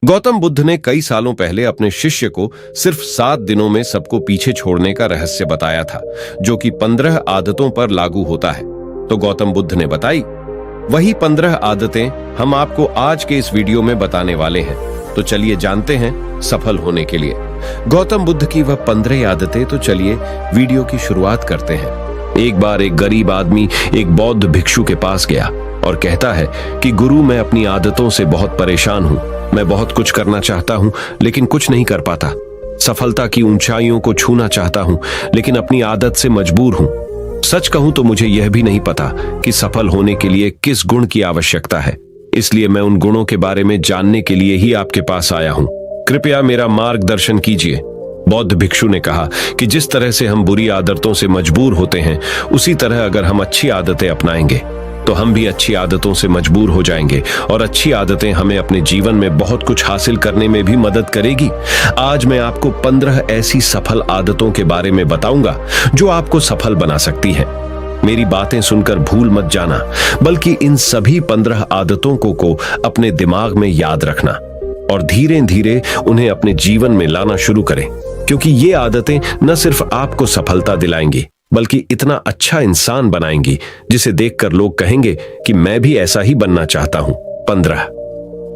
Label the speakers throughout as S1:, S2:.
S1: गौतम बुद्ध ने कई सालों पहले अपने शिष्य को सिर्फ 7 दिनों में सबको पीछे छोड़ने का रहस्य बताया था, जो कि 15 आदतों पर लागू होता है। तो गौतम बुद्ध ने बताई वही 15 आदतें हम आपको आज के इस वीडियो में बताने वाले हैं। तो चलिए जानते हैं सफल होने के लिए गौतम बुद्ध की वह 15 आदतें। तो चलिए वीडियो की शुरुआत करते हैं। एक बार एक गरीब आदमी एक बौद्ध भिक्षु के पास गया और कहता है कि गुरु, मैं अपनी आदतों से बहुत परेशान हूँ। मैं बहुत कुछ करना चाहता हूँ लेकिन कुछ नहीं कर पाता। सफलता की ऊंचाइयों को छूना चाहता हूँ लेकिन अपनी आदत से मजबूर हूँ। सच कहूँ तो मुझे यह भी नहीं पता कि सफल होने के लिए किस गुण की आवश्यकता है। इसलिए मैं उन गुणों के बारे में जानने के लिए ही आपके पास आया हूँ। कृपया मेरा मार्गदर्शन कीजिए। बौद्ध भिक्षु ने कहा कि जिस तरह से हम बुरी आदतों से मजबूर होते हैं, उसी तरह अगर हम अच्छी आदतें अपनाएंगे तो हम भी अच्छी आदतों से मजबूर हो जाएंगे और अच्छी आदतें हमें अपने जीवन में बहुत कुछ हासिल करने में भी मदद करेगी। आज मैं आपको 15 ऐसी सफल आदतों के बारे में बताऊंगा जो आपको सफल बना सकती हैं। मेरी बातें सुनकर भूल मत जाना, बल्कि इन सभी 15 आदतों को अपने दिमाग में याद रखना और धीरे धीरे उन्हें अपने जीवन में लाना शुरू करें, क्योंकि ये आदतें न सिर्फ आपको सफलता दिलाएंगी बल्कि इतना अच्छा इंसान बनाएंगी जिसे देखकर लोग कहेंगे कि मैं भी ऐसा ही बनना चाहता हूं। 15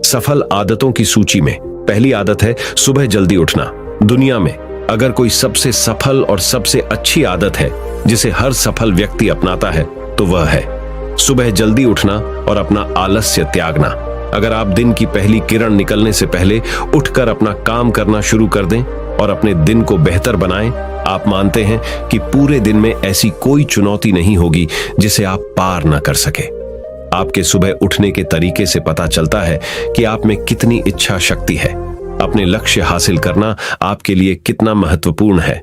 S1: सफल आदतों की सूची में पहली आदत है सुबह जल्दी उठना। दुनिया में अगर कोई सबसे सफल और सबसे अच्छी आदत है जिसे हर सफल व्यक्ति अपनाता है तो वह है सुबह जल्दी उठना और अपना आलस्य त्यागना। अगर आप दिन की पहली किरण निकलने से पहले उठकर अपना काम करना शुरू कर दें और अपने दिन को बेहतर बनाएं, आप मानते हैं कि पूरे दिन में ऐसी कोई चुनौती नहीं होगी जिसे आप पार न कर सके। आपके सुबह उठने के तरीके से पता चलता है कि आप में कितनी इच्छा शक्ति है। अपने लक्ष्य हासिल करना आपके लिए कितना महत्वपूर्ण है।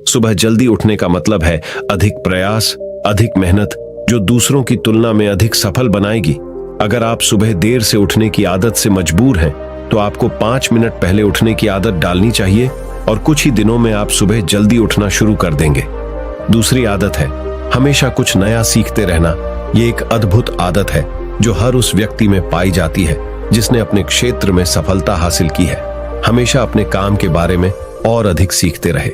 S1: सुबह जल्दी उठने का मतलब है अधिक प्रयास, अधिक मेहनत, जो दूसरों की तुलना में अधिक सफल बनाएगी। अगर आप सुबह देर से उठने की आदत से मजबूर हैं, तो आपको 5 मिनट पहले उठने की आदत डालनी चाहिए और कुछ ही दिनों में आप सुबह जल्दी उठना शुरू कर देंगे। दूसरी आदत है हमेशा कुछ नया सीखते रहना। ये एक अद्भुत आदत है जो हर उस व्यक्ति में पाई जाती है जिसने अपने क्षेत्र में सफलता हासिल की है। हमेशा अपने काम के बारे में और अधिक सीखते रहे।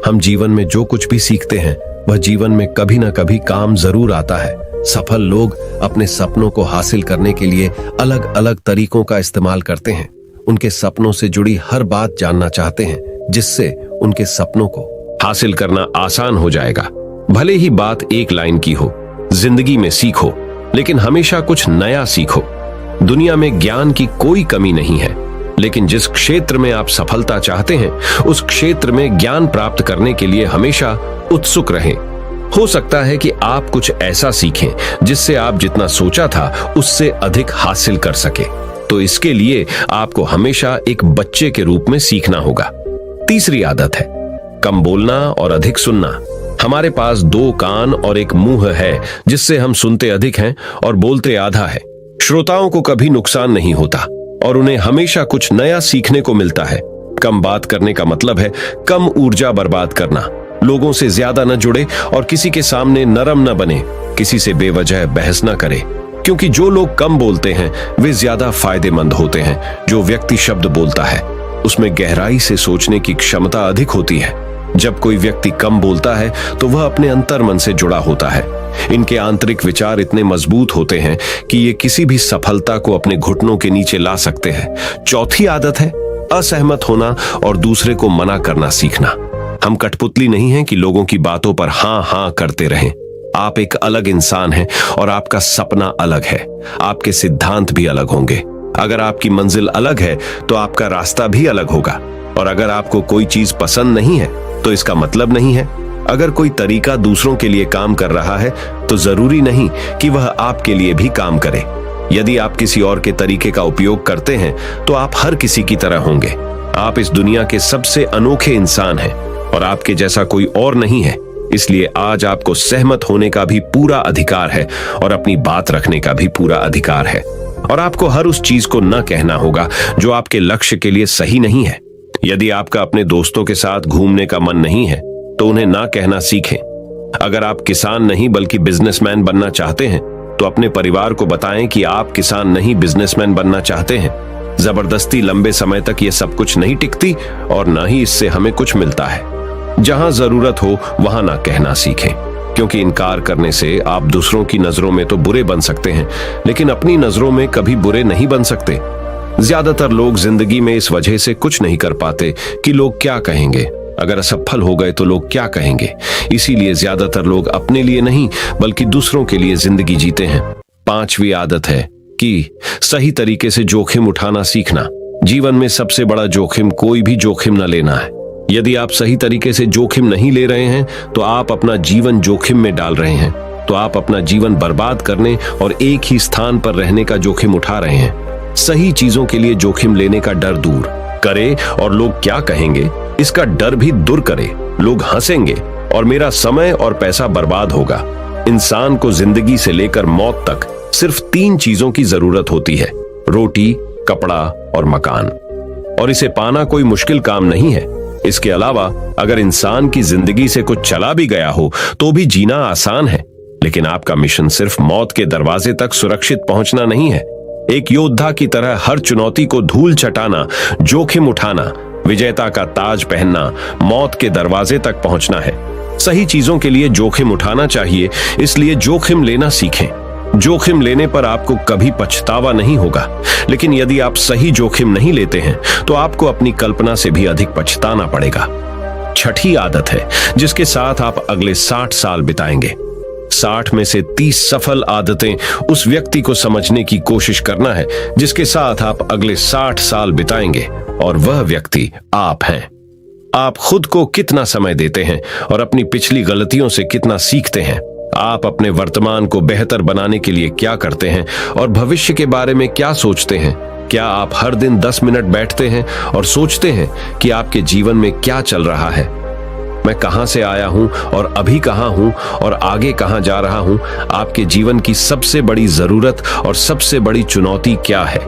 S1: हम जीवन में जो कुछ भी सीखते हैं वह जीवन में कभी ना कभी काम जरूर आता है। सफल लोग अपने सपनों को हासिल करने के लिए अलग अलग तरीकों का इस्तेमाल करते हैं। उनके सपनों से जुड़ी हर बात जानना चाहते हैं जिससे उनके सपनों को हासिल करना आसान हो जाएगा। भले ही बात एक लाइन की हो, जिंदगी में सीखो, लेकिन हमेशा कुछ नया सीखो। दुनिया में ज्ञान की कोई कमी नहीं है, लेकिन जिस क्षेत्र में आप सफलता चाहते हैं उस क्षेत्र में ज्ञान प्राप्त करने के लिए हमेशा उत्सुक रहें। हो सकता है कि आप कुछ ऐसा सीखें जिससे आप जितना सोचा था उससे अधिक हासिल कर सके। तो इसके लिए आपको हमेशा एक बच्चे के रूप में सीखना होगा। तीसरी आदत है कम बोलना और अधिक सुनना। हमारे पास 2 कान और एक मुंह है जिससे हम सुनते अधिक हैं और बोलते आधा है। श्रोताओं को कभी नुकसान नहीं होता और उन्हें हमेशा कुछ नया सीखने को मिलता है। कम बात करने का मतलब है कम ऊर्जा बर्बाद करना। लोगों से ज्यादा न जुड़े और किसी के सामने नरम न बने। किसी से बेवजह बहस न करे, क्योंकि जो लोग कम बोलते हैं वे ज्यादा फायदेमंद होते हैं। जो व्यक्ति शब्द बोलता है उसमें गहराई से सोचने की क्षमता अधिक होती है। जब कोई व्यक्ति कम बोलता है तो वह अपने अंतर्मन से जुड़ा होता है। इनके आंतरिक विचार इतने मजबूत होते हैं कि ये किसी भी सफलता को अपने घुटनों के नीचे ला सकते हैं। चौथी आदत है असहमत होना और दूसरे को मना करना सीखना। हम कठपुतली नहीं हैं कि लोगों की बातों पर हाँ हाँ करते रहें। आप एक अलग इंसान हैं और आपका सपना अलग है। आपके सिद्धांत भी अलग होंगे। अगर आपकी मंजिल अलग है तो आपका रास्ता भी अलग होगा। और अगर आपको कोई चीज पसंद नहीं है तो इसका मतलब नहीं है। अगर कोई तरीका दूसरों के लिए काम कर रहा है तो जरूरी नहीं कि वह आपके लिए भी काम करे। यदि आप किसी और के तरीके का उपयोग करते हैं तो आप हर किसी की तरह होंगे। आप इस दुनिया के सबसे अनोखे इंसान हैं और आपके जैसा कोई और नहीं है। इसलिए आज आपको सहमत होने का भी पूरा अधिकार है और अपनी बात रखने का भी पूरा अधिकार है। और आपको हर उस चीज को न कहना होगा जो आपके लक्ष्य के लिए सही नहीं है। यदि आपका अपने दोस्तों के साथ घूमने का मन नहीं है तो उन्हें ना कहना सीखें। अगर आप किसान नहीं बल्कि बिजनेसमैन बनना चाहते हैं तो अपने परिवार को बताएं कि आप किसान नहीं बिजनेसमैन बनना चाहते हैं। जबरदस्ती लंबे समय तक ये सब कुछ नहीं टिकती और ना ही इससे हमें कुछ मिलता है। जहां जरूरत हो वहां ना कहना सीखें, क्योंकि इनकार करने से आप दूसरों की नजरों में तो बुरे बन सकते हैं, लेकिन अपनी नजरों में कभी बुरे नहीं बन सकते। ज्यादातर लोग जिंदगी में इस वजह से कुछ नहीं कर पाते कि लोग क्या कहेंगे, अगर असफल हो गए तो लोग क्या कहेंगे। इसीलिए ज्यादातर लोग अपने लिए नहीं बल्कि दूसरों के लिए जिंदगी जीते हैं। 5वीं आदत है कि सही तरीके से जोखिम उठाना सीखना। जीवन में सबसे बड़ा जोखिम कोई भी जोखिम न लेना है। यदि आप सही तरीके से जोखिम नहीं ले रहे हैं तो आप अपना जीवन जोखिम में डाल रहे हैं, तो आप अपना जीवन बर्बाद करने और एक ही स्थान पर रहने का जोखिम उठा रहे हैं। सही चीजों के लिए जोखिम लेने का डर दूर करे और लोग क्या कहेंगे इसका डर भी दूर करे। लोग हंसेंगे और मेरा समय और पैसा बर्बाद होगा। इंसान को जिंदगी से लेकर मौत तक सिर्फ 3 चीजों की जरूरत होती है, रोटी, कपड़ा और मकान, और इसे पाना कोई मुश्किल काम नहीं है। इसके अलावा अगर इंसान की जिंदगी से कुछ चला भी गया हो तो भी जीना आसान है, लेकिन आपका मिशन सिर्फ मौत के दरवाजे तक सुरक्षित पहुंचना नहीं है। एक योद्धा की तरह हर चुनौती को धूल चटाना, जोखिम उठाना, विजेता का ताज पहनना, मौत के दरवाजे तक पहुंचना है। सही चीजों के लिए जोखिम उठाना चाहिए, इसलिए जोखिम लेना सीखें। जोखिम लेने पर आपको कभी पछतावा नहीं होगा, लेकिन यदि आप सही जोखिम नहीं लेते हैं तो आपको अपनी कल्पना से भी अधिक पछताना पड़ेगा। 6ठी आदत है जिसके साथ आप अगले 60 साल बिताएंगे। 60 में से 30 सफल आदतें उस व्यक्ति को समझने की कोशिश करना है जिसके साथ आप अगले 60 साल बिताएंगे, और वह व्यक्ति आप हैं। आप खुद को कितना समय देते हैं और अपनी पिछली गलतियों से कितना सीखते हैं। आप अपने वर्तमान को बेहतर बनाने के लिए क्या करते हैं और भविष्य के बारे में क्या सोचते हैं। क्या आप हर दिन 10 मिनट बैठते हैं और सोचते हैं कि आपके जीवन में क्या चल रहा है, मैं कहां से आया हूं और अभी कहां हूं और आगे कहां जा रहा हूं। आपके जीवन की सबसे बड़ी जरूरत और सबसे बड़ी चुनौती क्या है।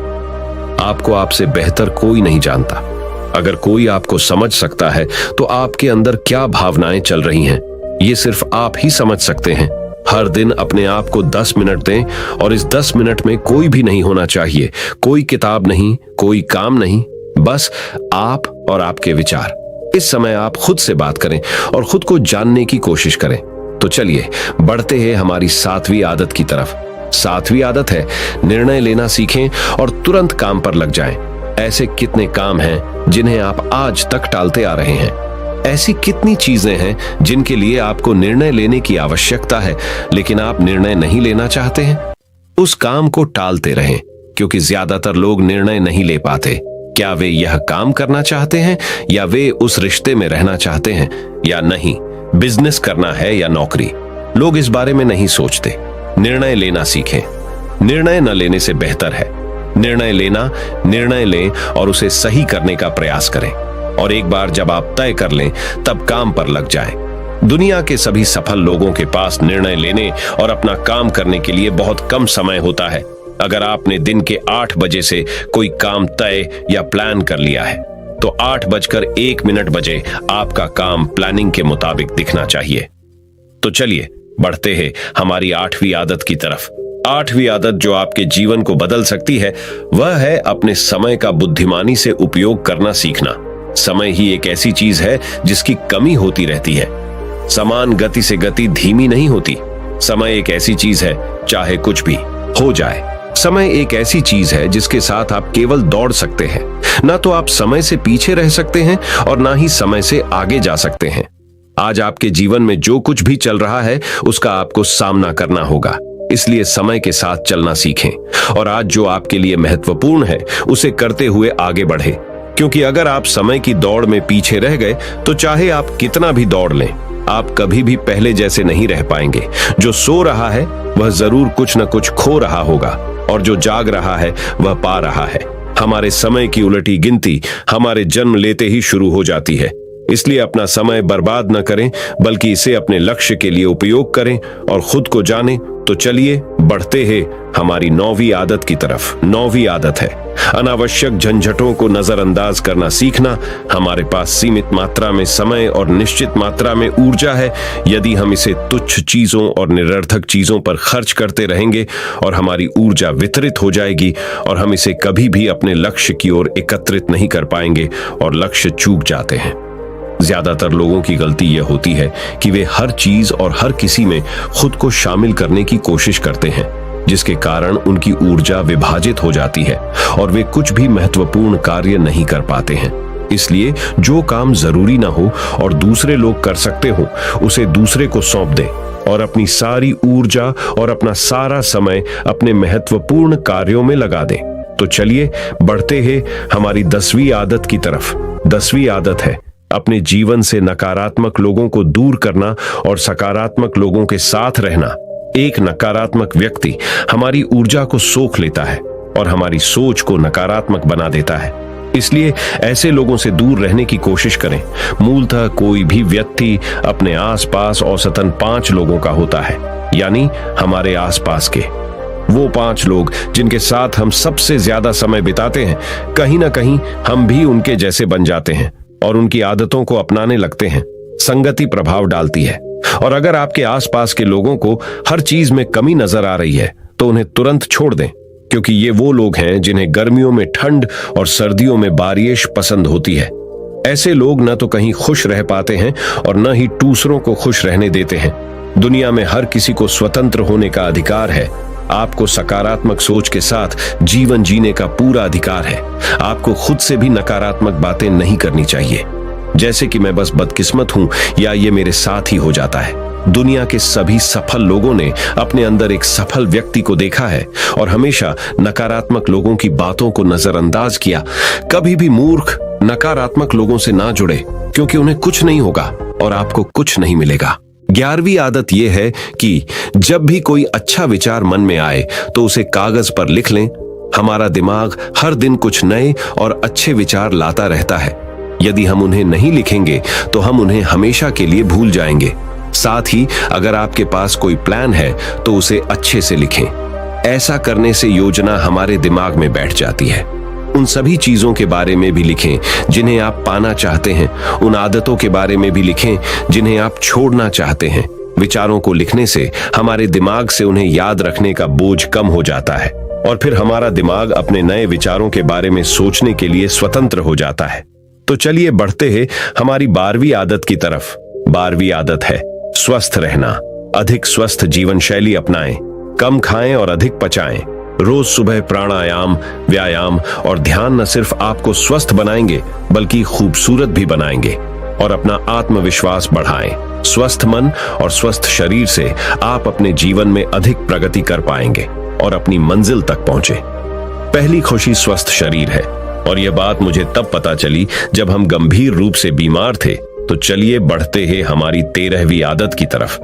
S1: आपको आपसे बेहतर कोई नहीं जानता। अगर कोई आपको समझ सकता है तो आपके अंदर क्या भावनाएं चल रही हैं, ये सिर्फ आप ही समझ सकते हैं। हर दिन अपने आप को 10 मिनट दें, और इस 10 मिनट में कोई भी नहीं होना चाहिए, कोई किताब नहीं, कोई काम नहीं, बस आप और आपके विचार। इस समय आप खुद से बात करें और खुद को जानने की कोशिश करें। तो चलिए बढ़ते हैं हमारी 7वीं आदत की तरफ। 7वीं आदत है निर्णय लेना सीखें और तुरंत काम पर लग जाएं। ऐसे कितने काम हैं जिन्हें आप आज तक टालते आ रहे हैं। ऐसी कितनी चीजें हैं जिनके लिए आपको निर्णय लेने की आवश्यकता है, लेकिन आप निर्णय नहीं लेना चाहते हैं। उस काम को टालते रहें, क्योंकि ज्यादातर लोग निर्णय नहीं ले पाते। क्या वे यह काम करना चाहते हैं, या वे उस रिश्ते में रहना चाहते हैं या नहीं, बिजनेस करना है या नौकरी। लोग इस बारे में नहीं सोचते। निर्णय लेना सीखें। निर्णय न लेने से बेहतर है निर्णय लेना। निर्णय लें और उसे सही करने का प्रयास करें, और एक बार जब आप तय कर लें तब काम पर लग जाएं। दुनिया के सभी सफल लोगों के पास निर्णय लेने और अपना काम करने के लिए बहुत कम समय होता है। अगर आपने दिन के 8 बजे से कोई काम तय या प्लान कर लिया है तो 8:01 बजे आपका काम प्लानिंग के मुताबिक दिखना चाहिए। तो चलिए बढ़ते हैं हमारी 8वीं आदत की तरफ। 8वीं आदत जो आपके जीवन को बदल सकती है वह है अपने समय का बुद्धिमानी से उपयोग करना सीखना। समय ही एक ऐसी चीज है जिसकी कमी होती रहती है। समान गति से गति धीमी नहीं होती। समय एक ऐसी चीज है चाहे कुछ भी हो जाए। समय एक ऐसी चीज है जिसके साथ आप केवल दौड़ सकते हैं, ना तो आप समय से पीछे रह सकते हैं और ना ही समय से आगे जा सकते हैं। आज आपके जीवन में जो कुछ भी चल रहा है उसका आपको सामना करना होगा, इसलिए समय के साथ चलना सीखें और आज जो आपके लिए महत्वपूर्ण है उसे करते हुए आगे बढ़े। क्योंकि अगर आप समय की दौड़ में पीछे रह गए तो चाहे आप कितना भी दौड़ लें, आप कभी भी पहले जैसे नहीं रह पाएंगे। जो सो रहा है वह जरूर कुछ न कुछ खो रहा होगा, और जो जाग रहा है वह पा रहा है। हमारे समय की उलटी गिनती हमारे जन्म लेते ही शुरू हो जाती है। इसलिए अपना समय बर्बाद न करें, बल्कि इसे अपने लक्ष्य के लिए उपयोग करें और खुद को जानें तो चलिए बढ़ते हैं हमारी 9वीं आदत की तरफ। 9वीं आदत है अनावश्यक झंझटों को नजरअंदाज करना सीखना। हमारे पास सीमित मात्रा में समय और निश्चित मात्रा में ऊर्जा है। यदि हम इसे तुच्छ चीजों और निरर्थक चीजों पर खर्च करते रहेंगे और हमारी ऊर्जा वितरित हो जाएगी और हम इसे कभी भी अपने लक्ष्य की ओर एकत्रित नहीं कर पाएंगे और लक्ष्य चूक जाते हैं। ज्यादातर लोगों की गलती यह होती है कि वे हर चीज और हर किसी में खुद को शामिल करने की कोशिश करते हैं, जिसके कारण उनकी ऊर्जा विभाजित हो जाती है और वे कुछ भी महत्वपूर्ण कार्य नहीं कर पाते हैं। इसलिए जो काम जरूरी ना हो और दूसरे लोग कर सकते हो, उसे दूसरे को सौंप दें और अपनी सारी ऊर्जा और अपना सारा समय अपने महत्वपूर्ण कार्यों में लगा दें। तो चलिए बढ़ते हैं हमारी 10वीं आदत की तरफ। 10वीं आदत है अपने जीवन से नकारात्मक लोगों को दूर करना और सकारात्मक लोगों के साथ रहना। एक नकारात्मक व्यक्ति हमारी ऊर्जा को सोख लेता है और हमारी सोच को नकारात्मक बना देता है। इसलिए ऐसे लोगों से दूर रहने की कोशिश करें। मूलतः कोई भी व्यक्ति अपने आसपास औसतन 5 लोगों का होता है, यानी हमारे आसपास के वो 5 लोग जिनके साथ हम सबसे ज्यादा समय बिताते हैं। कहीं ना कहीं हम भी उनके जैसे बन जाते हैं और उनकी आदतों को अपनाने लगते हैं। संगति प्रभाव डालती है और अगर आपके आसपास के लोगों को हर चीज में कमी नजर आ रही है तो उन्हें तुरंत छोड़ दें, क्योंकि ये वो लोग हैं जिन्हें गर्मियों में ठंड और सर्दियों में बारिश पसंद होती है। ऐसे लोग न तो कहीं खुश रह पाते हैं और न ही दूसरों को खुश रहने देते हैं। दुनिया में हर किसी को स्वतंत्र होने का अधिकार है। आपको सकारात्मक सोच के साथ जीवन जीने का पूरा अधिकार है। आपको खुद से भी नकारात्मक बातें नहीं करनी चाहिए, जैसे कि मैं बस बदकिस्मत हूं या ये मेरे साथ ही हो जाता है। दुनिया के सभी सफल लोगों ने अपने अंदर एक सफल व्यक्ति को देखा है और हमेशा नकारात्मक लोगों की बातों को नजरअंदाज किया। कभी भी मूर्ख नकारात्मक लोगों से ना जुड़े, क्योंकि उन्हें कुछ नहीं होगा और आपको कुछ नहीं मिलेगा। 11वीं आदत यह है कि जब भी कोई अच्छा विचार मन में आए तो उसे कागज पर लिख लें। हमारा दिमाग हर दिन कुछ नए और अच्छे विचार लाता रहता है। यदि हम उन्हें नहीं लिखेंगे तो हम उन्हें हमेशा के लिए भूल जाएंगे। साथ ही अगर आपके पास कोई प्लान है तो उसे अच्छे से लिखें। ऐसा करने से योजना हमारे दिमाग में बैठ जाती है। उन सभी चीजों के बारे में भी लिखें जिन्हें आप पाना चाहते हैं। उन आदतों के बारे में भी लिखें जिन्हें आप छोड़ना चाहते हैं। विचारों को लिखने से हमारे दिमाग से उन्हें याद रखने का बोझ कम हो जाता है और फिर हमारा दिमाग अपने नए विचारों के बारे में सोचने के लिए स्वतंत्र हो जाता है। तो चलिए बढ़ते हैं हमारी 12वीं आदत की तरफ। 12वीं आदत है स्वस्थ रहना। अधिक स्वस्थ जीवन शैली अपनाएं। कम खाएं और अधिक पचाएं। रोज सुबह प्राणायाम, व्यायाम और ध्यान न सिर्फ आपको स्वस्थ बनाएंगे बल्कि खूबसूरत भी बनाएंगे और अपना आत्मविश्वास बढ़ाएं। स्वस्थ मन और स्वस्थ शरीर से आप अपने जीवन में अधिक प्रगति कर पाएंगे और अपनी मंजिल तक पहुंचे। पहली खुशी स्वस्थ शरीर है और यह बात मुझे तब पता चली जब हम गंभीर रूप से बीमार थे। तो चलिए बढ़ते हैं हमारी 13वीं आदत की तरफ।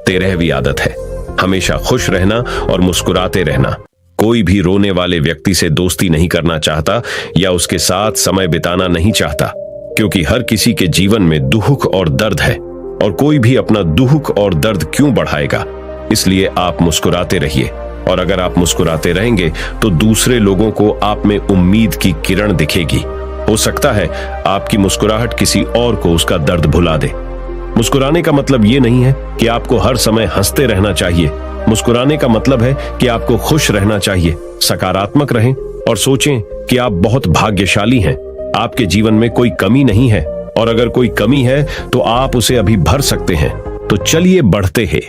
S1: 13वीं आदत है हमेशा खुश रहना और मुस्कुराते रहना। कोई भी रोने वाले व्यक्ति से दोस्ती नहीं करना चाहता या उसके साथ समय बिताना नहीं चाहता, क्योंकि हर किसी के जीवन में दुख और दर्द है और कोई भी अपना दुख और दर्द क्यों बढ़ाएगा। इसलिए आप मुस्कुराते रहिए और अगर आप मुस्कुराते रहेंगे तो दूसरे लोगों को आप में उम्मीद की किरण दिखेगी। हो सकता है आपकी मुस्कुराहट किसी और को उसका दर्द भुला दे। मुस्कुराने का मतलब ये नहीं है कि आपको हर समय हंसते रहना चाहिए। मुस्कुराने का मतलब है कि आपको खुश रहना चाहिए। सकारात्मक रहें और सोचें कि आप बहुत भाग्यशाली हैं। आपके जीवन में कोई कमी नहीं है और अगर कोई कमी है तो आप उसे अभी भर सकते हैं। तो चलिए बढ़ते हैं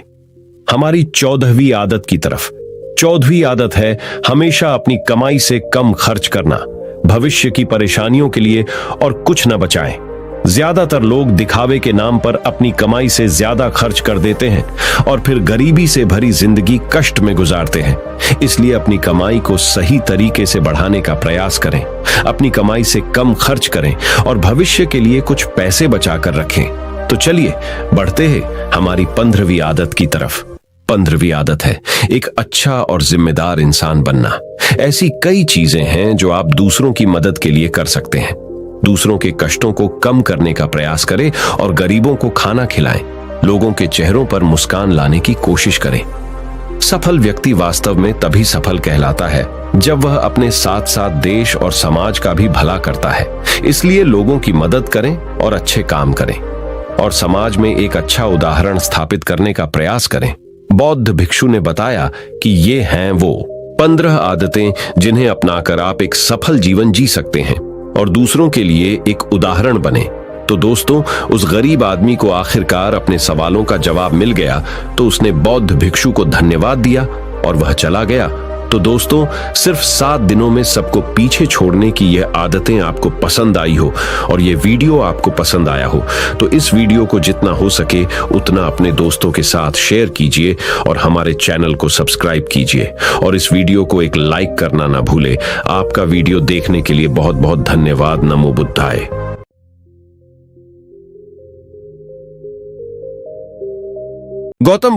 S1: हमारी 14वीं आदत की तरफ। 14वीं आदत है हमेशा अपनी कमाई से कम खर्च करना। भविष्य की परेशानियों के लिए और कुछ न बचाएं। ज्यादातर लोग दिखावे के नाम पर अपनी कमाई से ज्यादा खर्च कर देते हैं और फिर गरीबी से भरी जिंदगी कष्ट में गुजारते हैं। इसलिए अपनी कमाई को सही तरीके से बढ़ाने का प्रयास करें। अपनी कमाई से कम खर्च करें और भविष्य के लिए कुछ पैसे बचा कर रखें। तो चलिए बढ़ते हैं हमारी 15वीं आदत की तरफ। 15वीं आदत है एक अच्छा और जिम्मेदार इंसान बनना। ऐसी कई चीजें हैं जो आप दूसरों की मदद के लिए कर सकते हैं। दूसरों के कष्टों को कम करने का प्रयास करें और गरीबों को खाना खिलाएं। लोगों के चेहरों पर मुस्कान लाने की कोशिश करें। सफल व्यक्ति वास्तव में तभी सफल कहलाता है जब वह अपने साथ साथ देश और समाज का भी भला करता है। इसलिए लोगों की मदद करें और अच्छे काम करें और समाज में एक अच्छा उदाहरण स्थापित करने का प्रयास करें। बौद्ध भिक्षु ने बताया कि ये हैं वो 15 आदतें जिन्हें अपनाकर आप एक सफल जीवन जी सकते हैं और दूसरों के लिए एक उदाहरण बने। तो दोस्तों, उस गरीब आदमी को आखिरकार अपने सवालों का जवाब मिल गया, तो उसने बौद्ध भिक्षु को धन्यवाद दिया और वह चला गया। तो दोस्तों, सिर्फ 7 दिनों में सबको पीछे छोड़ने की यह आदतें आपको पसंद आई हो और ये वीडियो आपको पसंद आया हो, तो इस वीडियो को जितना हो सके उतना अपने दोस्तों के साथ शेयर कीजिए और हमारे चैनल को सब्सक्राइब कीजिए और इस वीडियो को एक लाइक करना ना भूले। आपका वीडियो देखने के लिए बहुत बहुत धन्यवाद। नमो बुद्धाय। गौतम